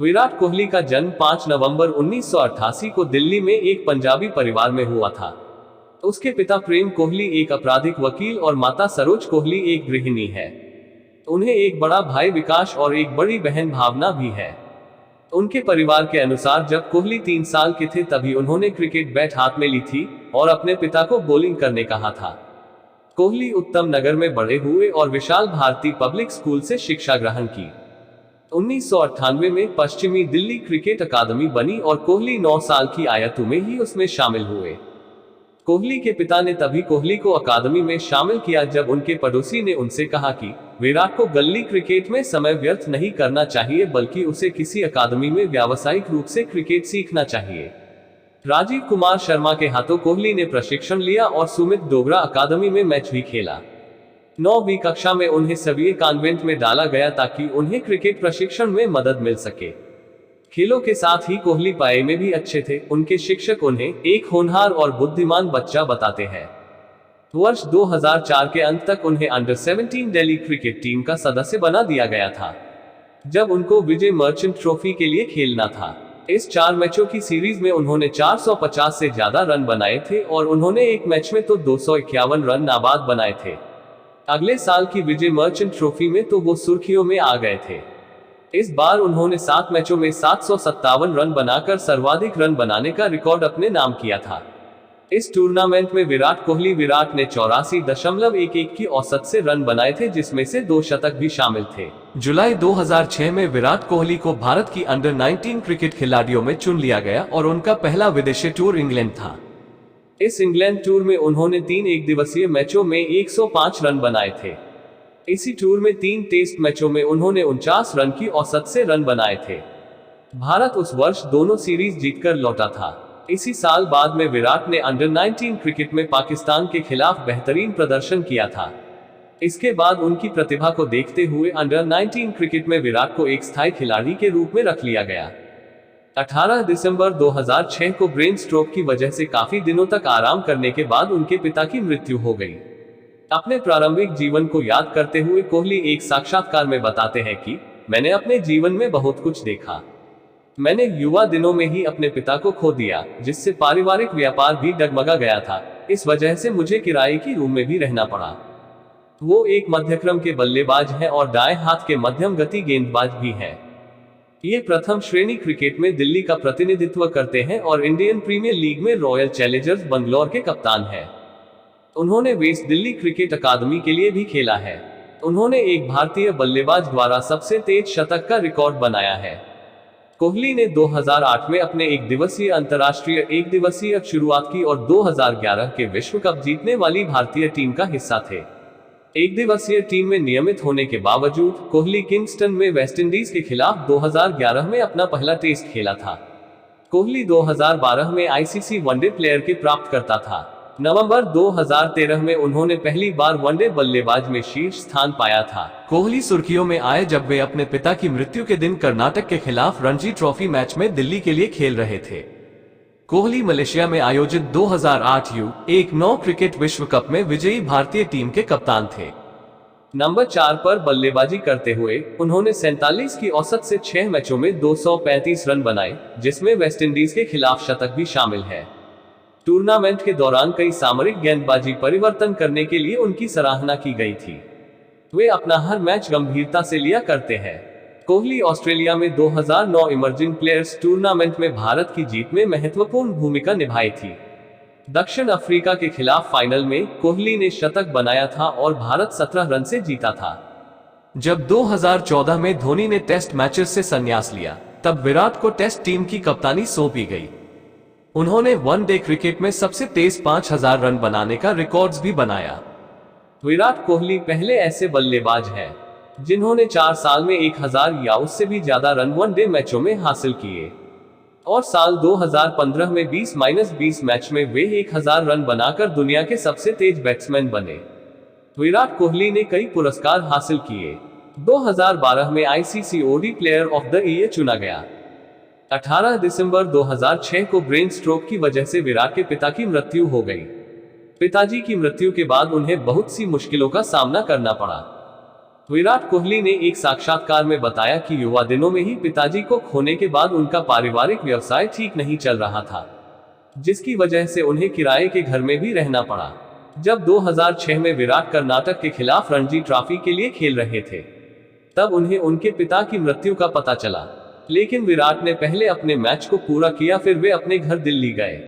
विराट कोहली का जन्म 5 नवंबर 1988 को दिल्ली में एक पंजाबी परिवार में हुआ था। उसके पिता प्रेम कोहली एक आपराधिक वकील और माता सरोज कोहली एक गृहिणी है। उन्हें एक बड़ा भाई विकास और एक बड़ी बहन भावना भी है। उनके परिवार के अनुसार जब कोहली 3 साल के थे तभी उन्होंने क्रिकेट बैट हाथ में ली थी और अपने पिता को बॉलिंग करने कहा था। कोहली उत्तम नगर में बड़े हुए और विशाल भारती पब्लिक स्कूल से शिक्षा ग्रहण की। 1998 में पश्चिमी दिल्ली क्रिकेट अकादमी बनी और कोहली 9 साल की आयु में ही उसमें शामिल हुए। कोहली के पिता ने तभी कोहली को अकादमी में शामिल किया जब उनके पड़ोसी ने उनसे कहा कि विराट को गली क्रिकेट में समय व्यर्थ नहीं करना चाहिए बल्कि उसे किसी अकादमी में व्यावसायिक रूप से क्रिकेट सीखना चाहिए। राजीव कुमार शर्मा के हाथों कोहली ने प्रशिक्षण लिया और सुमित डोगरा अकादमी में मैच भी खेला। 9वीं कक्षा में उन्हें सविये कॉन्वेंट में डाला गया ताकि उन्हें क्रिकेट प्रशिक्षण में मदद मिल सके। खेलों के साथ ही कोहली पढ़ाई में भी अच्छे थे। उनके शिक्षक उन्हें एक होनहार और बुद्धिमान बच्चा बताते हैं। वर्ष 2004 के अंत तक उन्हें अंडर 17 दिल्ली क्रिकेट टीम का सदस्य बना दिया गया था, जब उनको विजय मर्चेंट ट्रॉफी के लिए खेलना था। इस 4 मैचों की सीरीज में उन्होंने 450 से ज्यादा रन बनाए थे और उन्होंने एक मैच में तो 251 रन नाबाद बनाए थे। अगले साल की विजय मर्चेंट ट्रॉफी में तो वो सुर्खियों में आ गए थे। इस बार उन्होंने 7 मैचों में 757 रन बनाकर सर्वाधिक रन बनाने का रिकॉर्ड अपने नाम किया था। इस टूर्नामेंट में विराट ने 84.11 की औसत से रन बनाए थे, जिसमें से 2 शतक भी शामिल थे। जुलाई 2006 में विराट कोहली को भारत की अंडर 19 क्रिकेट खिलाड़ियों में चुन लिया गया और उनका पहला विदेशी टूर इंग्लैंड था। इस इंग्लैंड टूर में उन्होंने 3 एकदिवसीय मैचों में 105 रन बनाए थे। इसी टूर में 3 टेस्ट मैचों में उन्होंने 49 रन की औसत से रन बनाए थे। भारत उस वर्ष दोनों सीरीज जीतकर लौटा था। इसी साल बाद में विराट ने अंडर 19 क्रिकेट में पाकिस्तान के खिलाफ बेहतरीन प्रदर्शन किया था। इसके बाद उनकी प्रतिभा को देखते हुए अंडर 19 क्रिकेट में विराट को एक स्थायी खिलाड़ी के रूप में रख लिया गया। 18 दिसंबर 2006 को ब्रेन स्ट्रोक की वजह से काफी दिनों तक आराम करने के बाद उनके पिता की मृत्यु हो गई। अपने प्रारंभिक जीवन को याद करते हुए कोहली एक साक्षात्कार में बताते हैं कि मैंने अपने जीवन में बहुत कुछ देखा। मैंने युवा दिनों में ही अपने पिता को खो दिया, जिससे पारिवारिक व्यापार भी डगमगा गया था। इस वजह से मुझे किराए की रूम में भी रहना पड़ा। वो एक मध्यक्रम के बल्लेबाज हैं और दाएं हाथ के मध्यम गति गेंदबाज भी हैं। ये प्रथम श्रेणी क्रिकेट में दिल्ली का प्रतिनिधित्व करते हैं और इंडियन प्रीमियर लीग में रॉयल चैलेंजर्स बंगलौर के कप्तान हैं। उन्होंने वेस्ट दिल्ली क्रिकेट अकादमी के लिए भी खेला है। उन्होंने एक भारतीय बल्लेबाज द्वारा सबसे तेज शतक का रिकॉर्ड बनाया है। कोहली ने 2008 में अपने अंतर्राष्ट्रीय एक दिवसीय शुरुआत की और 2011 के विश्व कप जीतने वाली भारतीय टीम का हिस्सा थे। एक दिवसीय टीम में नियमित होने के बावजूद कोहली किंगस्टन में वेस्टइंडीज के खिलाफ 2011 में अपना पहला टेस्ट खेला था। कोहली 2012 में आईसीसी वनडे प्लेयर के प्राप्तकर्ता था। नवंबर 2013 में उन्होंने पहली बार वनडे बल्लेबाज में शीर्ष स्थान पाया था। कोहली सुर्खियों में आए जब वे अपने पिता की मृत्यु के दिन कर्नाटक के खिलाफ रणजी ट्रॉफी मैच में दिल्ली के लिए खेल रहे थे। कोहली मलेशिया में आयोजित 2008 U19 क्रिकेट विश्व कप में विजयी भारतीय टीम के कप्तान थे। नंबर 4 पर बल्लेबाजी करते हुए उन्होंने 47 की औसत से 6 मैचों में 235 रन बनाए, जिसमें वेस्टइंडीज के खिलाफ शतक भी शामिल है। टूर्नामेंट के दौरान कई सामरिक गेंदबाजी परिवर्तन करने के लिए उनकी सराहना की गई थी। वे अपना हर मैच गंभीरता से लिया करते हैं। कोहली ऑस्ट्रेलिया में 2009 इमर्जिंग प्लेयर्स टूर्नामेंट में भारत की जीत में महत्वपूर्ण भूमिका निभाई थी। दक्षिण अफ्रीका के खिलाफ फाइनल में कोहली ने शतक बनाया था और भारत 17 रन से जीता था। जब 2014 में धोनी ने टेस्ट मैचेस से संन्यास लिया, तब विराट को टेस्ट टीम की कप्तानी सौंपी गई। उन्होंने वनडे क्रिकेट में सबसे तेज 5000 रन बनाने का रिकॉर्ड्स भी बनाया। विराट कोहली पहले ऐसे बल्लेबाज हैं जिन्होंने 4 साल में 1000 या उससे भी ज्यादा रन वनडे मैचों में हासिल किए और साल 2015 में 20-20 मैच में वे 1000 रन बनाकर दुनिया के सबसे तेज बैट्समैन बने। विराट कोहली ने कई पुरस्कार हासिल किए। 2012 में ICC ODI player of the year चुना गया। 18 दिसंबर 2006 को ब्रेन स्ट्रोक की वजह से विराट के पिता की मृत्यु हो गई। पिताजी की मृत्यु के बाद उन्हें बहुत सी मुश्किलों का सामना करना पड़ा। विराट कोहली ने एक साक्षात्कार में बताया कि युवा दिनों में ही पिताजी को खोने के बाद उनका पारिवारिक व्यवसाय ठीक नहीं चल रहा था, जिसकी वजह से उन्हें किराए के घर में भी रहना पड़ा। जब 2006 में विराट कर्नाटक के खिलाफ रणजी ट्रॉफी के लिए खेल रहे थे, तब उन्हें उनके पिता की मृत्यु का पता चला, लेकिन विराट ने पहले अपने मैच को पूरा किया, फिर वे अपने घर दिल्ली गए।